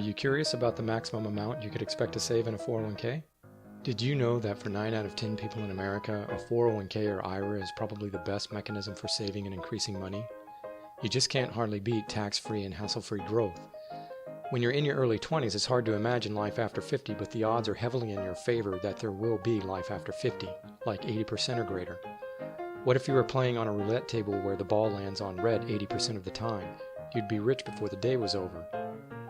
you curious about the maximum amount you could expect to save in a 401k? Did you know that for 9 out of 10 people in America, a 401k or IRA is probably the best mechanism for saving and increasing money? You just can't hardly beat tax-free and hassle-free growth. When you're in your early 20s, it's hard to imagine life after 50, but the odds are heavily in your favor that there will be life after 50, like 80% or greater. What if you were playing on a roulette table where the ball lands on red 80% of the time? You'd be rich before the day was over.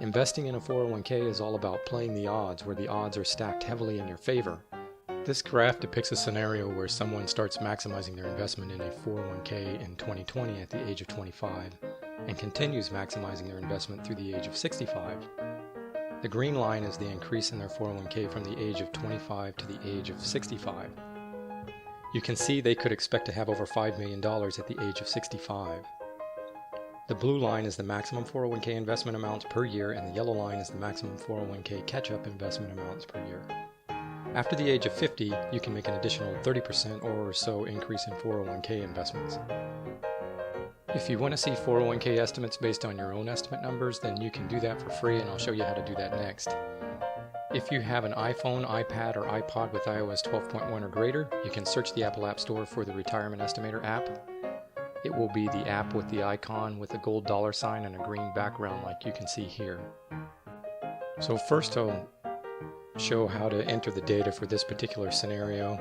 Investing in a 401k is all about playing the odds, where the odds are stacked heavily in your favor. This graph depicts a scenario where someone starts maximizing their investment in a 401k in 2020 at the age of 25 and continues maximizing their investment through the age of 65. The green line is the increase in their 401k from the age of 25 to the age of 65. You can see they could expect to have over $5 million at the age of 65. The blue line is the maximum 401k investment amounts per year, and the yellow line is the maximum 401k catch-up investment amounts per year. After the age of 50, you can make an additional 30% or so increase in 401k investments. If you want to see 401k estimates based on your own estimate numbers, then you can do that for free, and I'll show you how to do that next. If you have an iPhone, iPad, or iPod with iOS 12.1 or greater, you can search the Apple App Store for the Retirement Estimator app. It will be the app with the icon with a gold dollar sign and a green background like you can see here. So first I'll show how to enter the data for this particular scenario.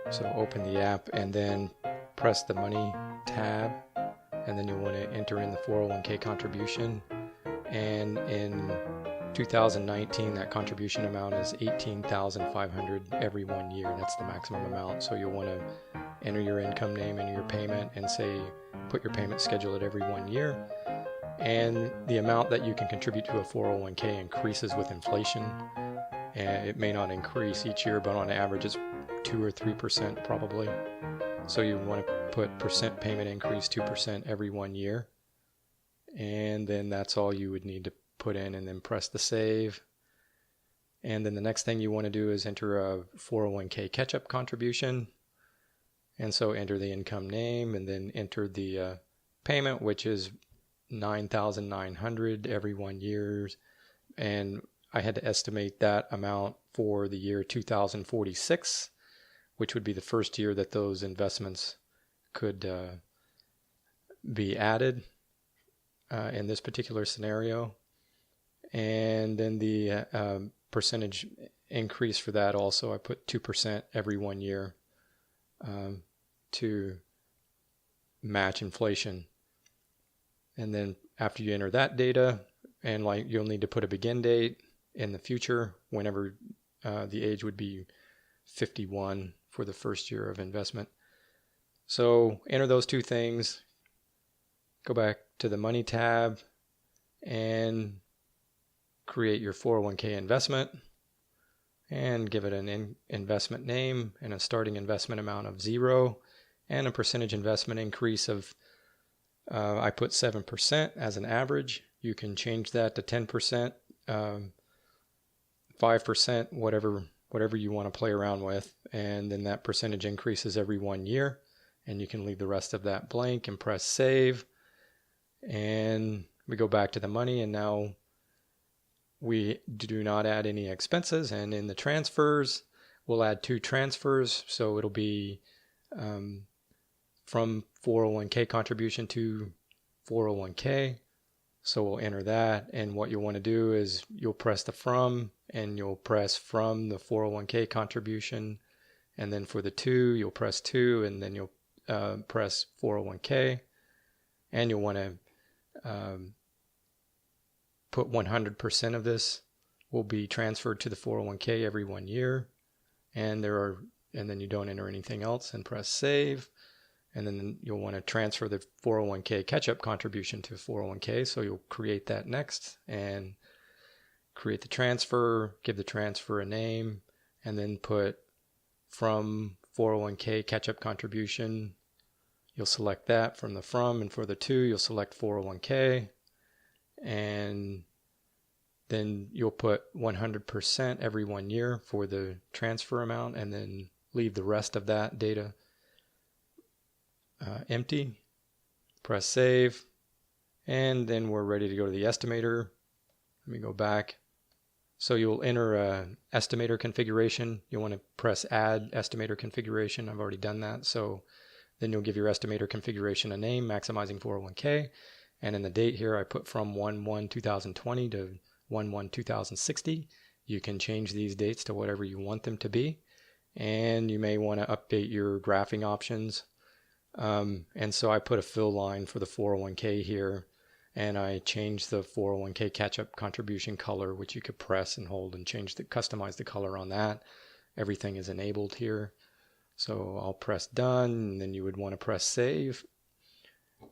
So open the app and then press the Money tab, and then you'll want to enter in the 401k contribution. And in 2019, that contribution amount is $18,500 every 1 year. That's the maximum amount. So you'll want to enter your income name, enter your payment, and say put your payment schedule at every 1 year. And the amount that you can contribute to a 401k increases with inflation. And it may not increase each year, but on average it's 2 or 3% probably. So you want to put percent payment increase 2% every 1 year. And then that's all you would need to put in, and then press the save. And then the next thing you want to do is enter a 401k catch-up contribution. And so enter the income name and then enter the payment, which is $9,900 every 1 year. And I had to estimate that amount for the year 2046, which would be the first year that those investments could be added in this particular scenario. And then the percentage increase for that also, I put 2% every 1 year to match inflation. And then after you enter that data, and you'll need to put a begin date in the future whenever the age would be 51 for the first year of investment. So enter those two things, go back to the Money tab, and create your 401k investment, and give it an investment name and a starting investment amount of 0, and a percentage investment increase of, I put 7% as an average. You can change that to 10%, 5%, whatever you want to play around with. And then that percentage increases every 1 year, and you can leave the rest of that blank and press save. And we go back to the money, and now we do not add any expenses. And in the transfers, we'll add 2 transfers. So it'll be from 401k contribution to 401k. So we'll enter that. And what you'll want to do is you'll press the from, and you'll press from the 401k contribution. And then for the 2, you'll press 2, and then you'll press 401k. And you'll want to put 100% of this will be transferred to the 401k every 1 year. And then you don't enter anything else, and press save. And then you'll want to transfer the 401k catch-up contribution to 401k. So you'll create that next and create the transfer, give the transfer a name, and then put from 401k catch-up contribution. You'll select that from the from, and for the 2, you'll select 401k. And then you'll put 100% every 1 year for the transfer amount, and then leave the rest of that data empty. Press save, and then we're ready to go to the estimator. Let me go back. So you'll enter an estimator configuration. You'll want to press add estimator configuration. I've already done that. So then you'll give your estimator configuration a name, maximizing 401k. And in the date here, I put from 1/1/2020 to 1/1/2060. You can change these dates to whatever you want them to be. And you may want to update your graphing options. And so I put a fill line for the 401k here. And I changed the 401k catch-up contribution color, which you could press and hold and customize the color on that. Everything is enabled here. So I'll press done, and then you would want to press save.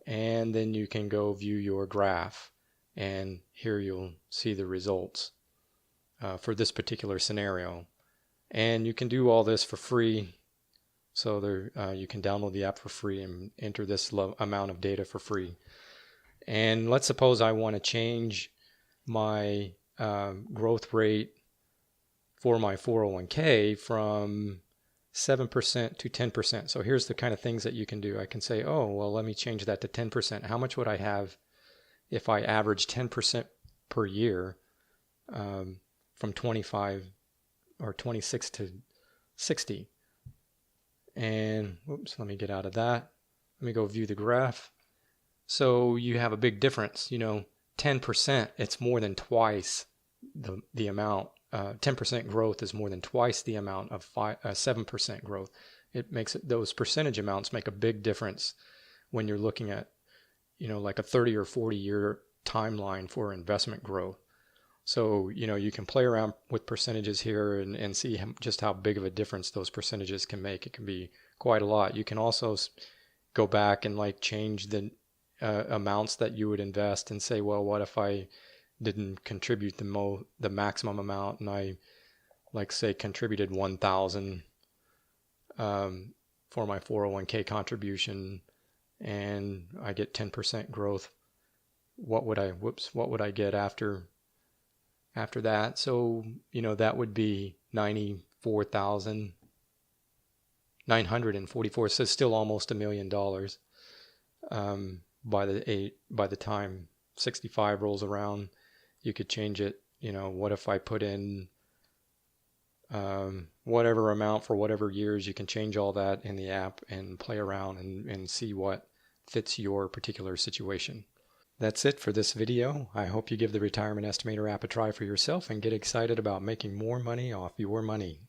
And then you can go view your graph. And here you'll see the results for this particular scenario. And you can do all this for free. So there, you can download the app for free and enter this amount of data for free. And let's suppose I want to change my growth rate for my 401k from 7% to 10%. So here's the kind of things that you can do. I can say, oh, well, let me change that to 10%. How much would I have if I average 10% per year from 25 or 26 to 60? And whoops, let me get out of that. Let me go view the graph. So you have a big difference, 10%, it's more than twice the amount. 10% growth is more than twice the amount of 7% growth. Those percentage amounts make a big difference when you're looking at, like a 30 or 40 year timeline for investment growth. So, you can play around with percentages here and see just how big of a difference those percentages can make. It can be quite a lot. You can also go back and change the amounts that you would invest and say, well, what if I didn't contribute the maximum amount, and I say contributed 1,000 for my 401k contribution, and I get 10% growth. What would I get after that? So that would be 94,944. So still almost $1 million. By the time 65 rolls around, you could change it. What if I put in whatever amount for whatever years? You can change all that in the app and play around and see what fits your particular situation. That's it for this video. I hope you give the Retirement Estimator app a try for yourself and get excited about making more money off your money.